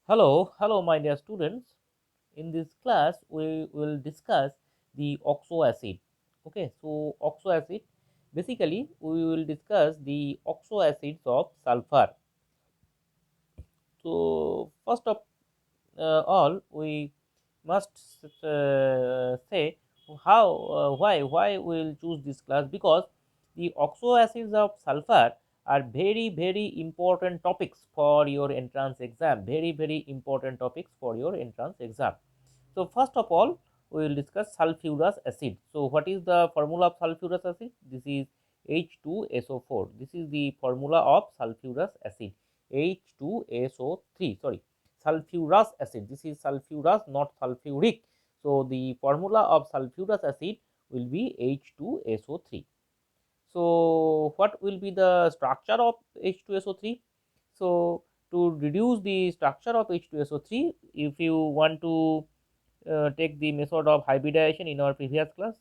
Hello, my dear students. In this class, we will discuss the oxo acid. Okay, so oxo acid, basically, we will discuss the oxo acids of sulfur. So, first of all, we must say why we will choose this class, because the oxo acids of sulfur are very important topics for your entrance exam. Very important topics for your entrance exam. So, first of all, we will discuss sulfurous acid. So, what is the formula of sulfurous acid? This is H2SO4. This is the formula of sulfurous acid. H2SO3. Sorry, sulfurous acid. This is sulfurous, not sulfuric. So, the formula of sulfurous acid will be H2SO3. So, what will be the structure of H2SO3? So, to reduce the structure of H2SO3, if you want to take the method of hybridization in our previous class,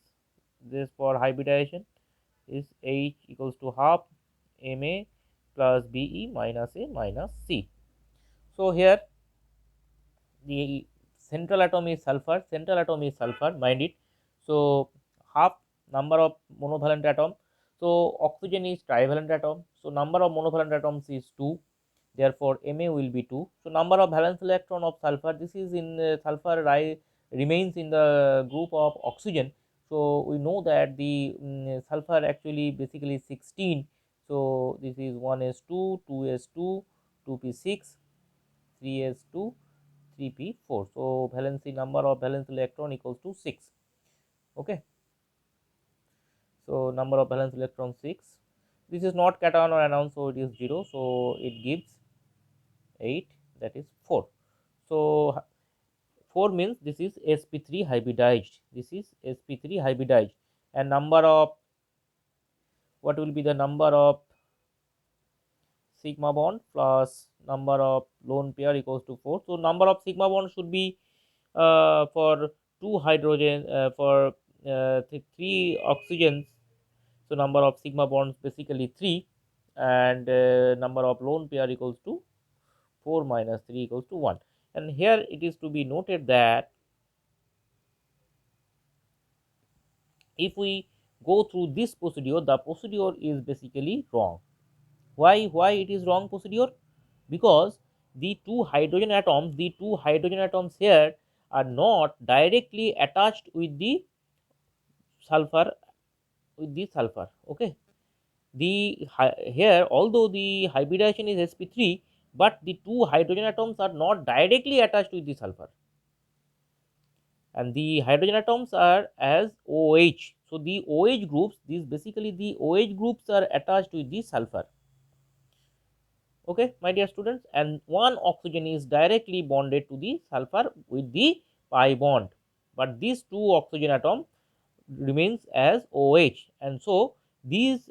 this for hybridization is H equals to half Ma plus Be minus A minus C. So, here the central atom is sulfur, mind it. So, half number of monovalent atom. So, oxygen is trivalent atom. So, number of monovalent atoms is 2, therefore Ma will be 2. So, number of valence electron of sulfur, this is in sulfur remains in the group of oxygen. So, we know that the sulfur actually basically 16. So, this is 1s2, 2s2, 2p6, 3s2, 3p4. So, valency number of valence electron equals to 6. Okay. So, number of valence electron 6. This is not cation or anion, so it is 0. So, it gives 8, that is 4. So, 4 means this is sp3 hybridized. This is sp3 hybridized, and number of, what will be the number of sigma bond plus number of lone pair equals to 4. So, number of sigma bond should be for 2 hydrogen for 3 oxygens. So, number of sigma bonds basically 3, and number of lone pair equals to 4 minus 3 equals to 1. And here it is to be noted that if we go through this procedure, the procedure is basically wrong. Why it is wrong procedure? Because the two hydrogen atoms here are not directly attached with the sulfur, okay. The here, although the hybridization is sp3, but the two hydrogen atoms are not directly attached with the sulfur, and the hydrogen atoms are as OH. So, the OH groups, these basically the OH groups are attached with the sulfur. Okay, my dear students, and one oxygen is directly bonded to the sulfur with the pi bond, but these two oxygen atom remains as OH, and so these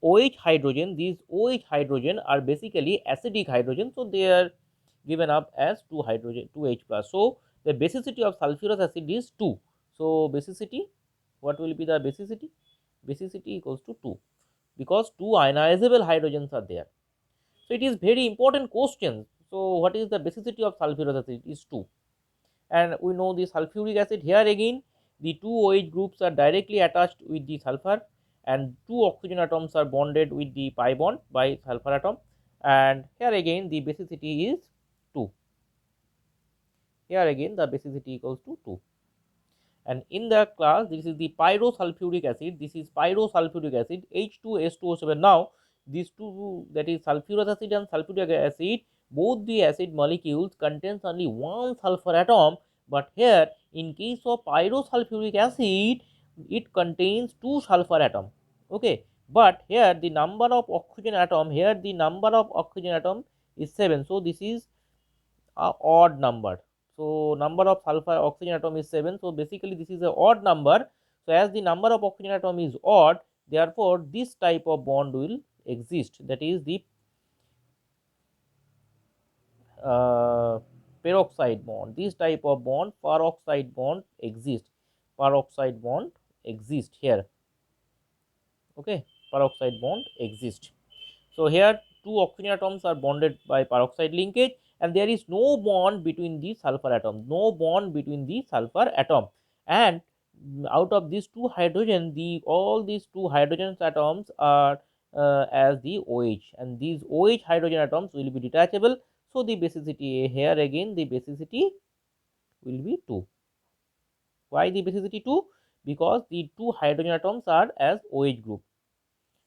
these OH hydrogen are basically acidic hydrogen, so they are given up as 2 hydrogen, 2H plus. So, the basicity of sulfurous acid is 2. So, basicity, what will be the basicity? Basicity equals to 2, because 2 ionizable hydrogens are there. So, it is very important question. So, what is the basicity of sulfurous acid? Is 2, and we know the sulfuric acid. Here again, the two OH groups are directly attached with the sulfur, and 2 oxygen atoms are bonded with the pi bond by sulfur atom, and here again the basicity is 2. Here again the basicity equals to 2. And in the class, this is the pyrosulfuric acid. This is pyrosulfuric acid, H2S2O7. Now, these two, that is sulfurous acid and sulfuric acid, both the acid molecules contains only one sulfur atom, but here in case of pyrosulfuric acid, it contains 2 sulfur atom. Okay, but here the number of oxygen atom, is 7. So, this is a odd number. So, number of sulfur oxygen atom is 7. So, basically this is a odd number. So, as the number of oxygen atom is odd, therefore, this type of bond will exist, that is the peroxide bond. This type of bond, peroxide bond exists here. Okay, peroxide bond exists. So, here 2 oxygen atoms are bonded by peroxide linkage, and there is no bond between the sulfur atom, no bond between the sulfur atom. And out of these two hydrogen, the all these two hydrogen atoms are as the OH, and these OH hydrogen atoms will be detachable. So the basicity here again, the basicity will be 2. Why the basicity 2? Because the two hydrogen atoms are as OH group.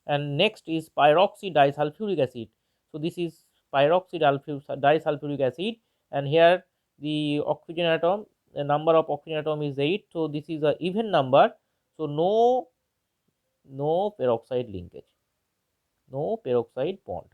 And next is pyroxy disulfuric acid. So this is pyroxy disulfuric acid, and here the oxygen atom, the number of oxygen atom is 8. So this is a even number. So no peroxide linkage, no peroxide bond.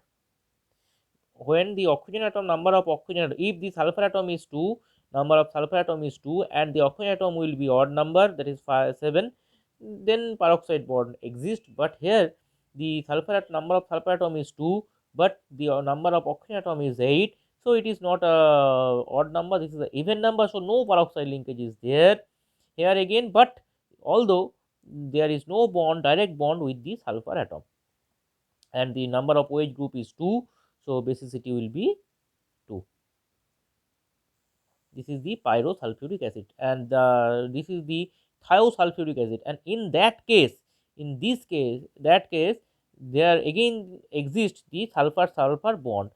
When the oxygen atom, number of oxygen, if the sulfur atom is 2, number of sulfur atom is 2, and the oxygen atom will be odd number, that is 7, then peroxide bond exists. But here the number of sulfur atom is 2, but the number of oxygen atom is 8, so it is not a odd number, this is an even number, so no peroxide linkage is there here again. But although there is no bond, direct bond with the sulfur atom, and the number of OH group is 2, so basicity will be 2. This is the pyrosulfuric acid, and this is the thiosulfuric acid. And in that case, in this case, that case, there again exists the sulfur sulfur bond.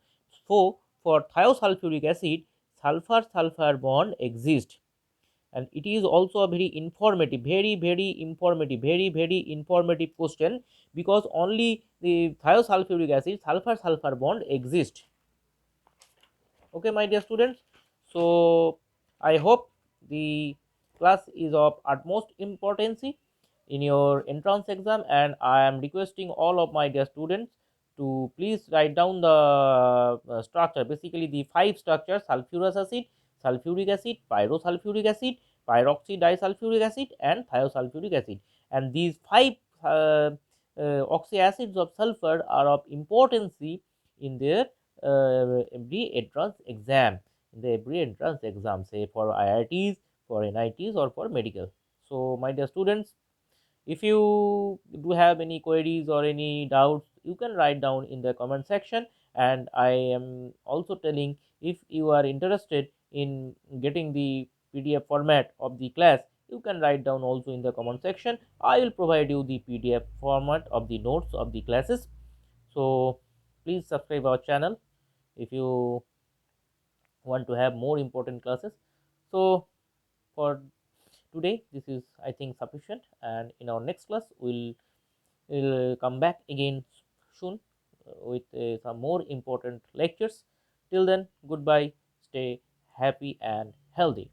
So for thiosulfuric acid, sulfur sulfur bond exists, and it is also a very informative, very informative, very informative question, because only the thiosulfuric acid sulfur sulfur bond exists. Okay, my dear students, so I hope the class is of utmost importance in your entrance exam, and I am requesting all of my dear students to please write down the structure, basically the 5 structures: sulfurous acid, sulfuric acid, pyrosulfuric acid, pyroxy disulfuric acid, and thiosulfuric acid. And these 5 oxy acids of sulfur are of importance in their every entrance exam, say for IITs, for NITs, or for medical. So my dear students, if you do have any queries or any doubts, you can write down in the comment section. And I am also telling, if you are interested in getting the PDF format of the class, you can write down also in the comment section. I will provide you the PDF format of the notes of the classes. So please subscribe our channel if you want to have more important classes. So for today, this is, I think, sufficient, and in our next class we'll come back again soon with some more important lectures. Till then, goodbye, stay happy and healthy.